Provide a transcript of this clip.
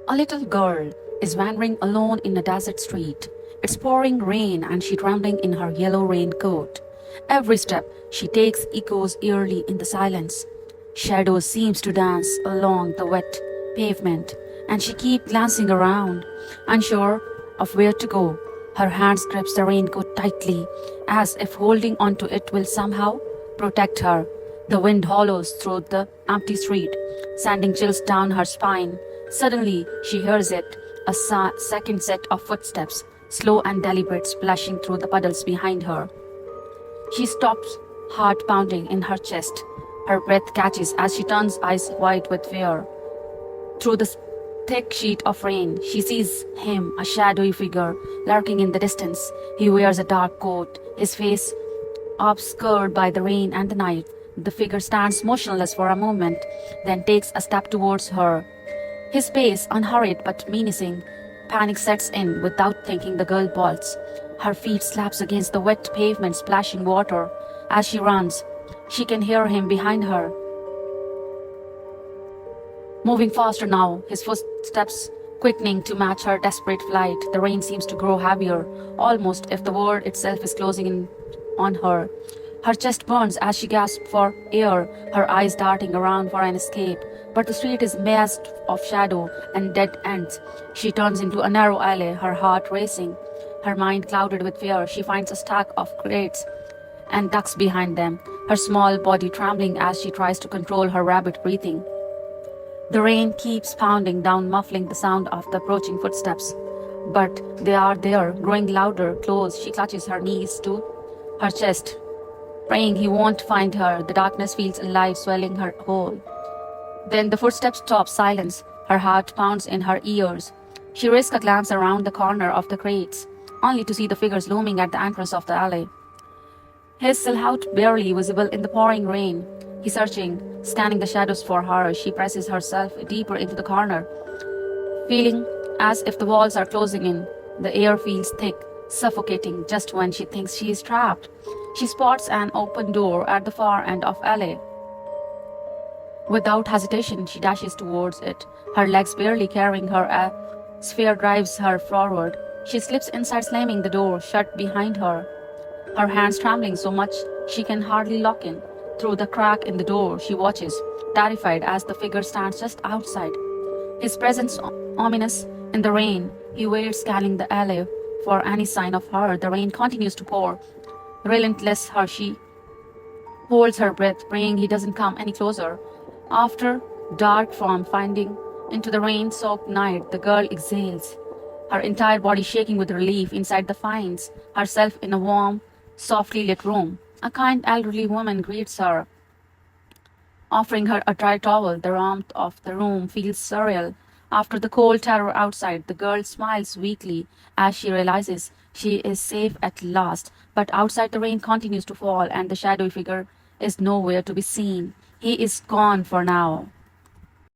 A little girl is wandering alone in a desert street. It's pouring rain and she's trembling in her yellow raincoat. Every step she takes echoes eerily in the silence. Shadows seems to dance along the wet pavement, and she keeps glancing around, unsure of where to go. Her hands grips the raincoat tightly, as if holding onto it will somehow protect her. The wind hollows through the empty street, sending chills down her spine. Suddenly, she hears it, a second set of footsteps, slow and deliberate, splashing through the puddles behind her. She stops, heart pounding in her chest. Her breath catches as she turns, eyes wide with fear. Through the thick sheet of rain, she sees him, a shadowy figure, lurking in the distance. He wears a dark coat, his face obscured by the rain and the night. The figure stands motionless for a moment, then takes a step towards her. His pace unhurried but menacing. Panic sets in. Without thinking, the girl bolts. Her feet slaps against the wet pavement, splashing water. As she runs, she can hear him behind her, moving faster now, his footsteps quickening to match her desperate flight. The rain seems to grow heavier, almost if the world itself is closing in on her. Her chest burns as she gasps for air, her eyes darting around for an escape. But the street is masked of shadow and dead ends. She turns into a narrow alley, her heart racing, her mind clouded with fear. She finds a stack of crates and ducks behind them, her small body trembling as she tries to control her rapid breathing. The rain keeps pounding down, muffling the sound of the approaching footsteps. But they are there, growing louder, close. She clutches her knees to her chest, praying he won't find her. The darkness feels alive, swelling her whole. Then the footsteps stop, silence. Her heart pounds in her ears. She risks a glance around the corner of the crates, only to see the figures looming at the entrance of the alley. His silhouette barely visible in the pouring rain. He's searching, scanning the shadows for her. She presses herself deeper into the corner, feeling as if the walls are closing in. The air feels thick, suffocating. Just when she thinks she is trapped, she spots an open door at the far end of alley. Without hesitation, she dashes towards it, her legs barely carrying her. A sphere drives her forward. She slips inside, slamming the door shut behind her, her hands trembling so much she can hardly lock in. Through the crack in the door, she watches, terrified, as the figure stands just outside. His presence ominous in the rain. He waits, scanning the alley for any sign of her. The rain continues to pour, relentless. She holds her breath, praying he doesn't come any closer. After dark form finding into the rain-soaked night, the girl exhales, her entire body shaking with relief. Inside, finds herself in a warm, softly lit room. A kind elderly woman greets her, offering her a dry towel. The warmth of the room feels surreal. After the cold terror outside, the girl smiles weakly as she realizes she is safe at last. But outside, the rain continues to fall, and the shadowy figure is nowhere to be seen. He is gone for now.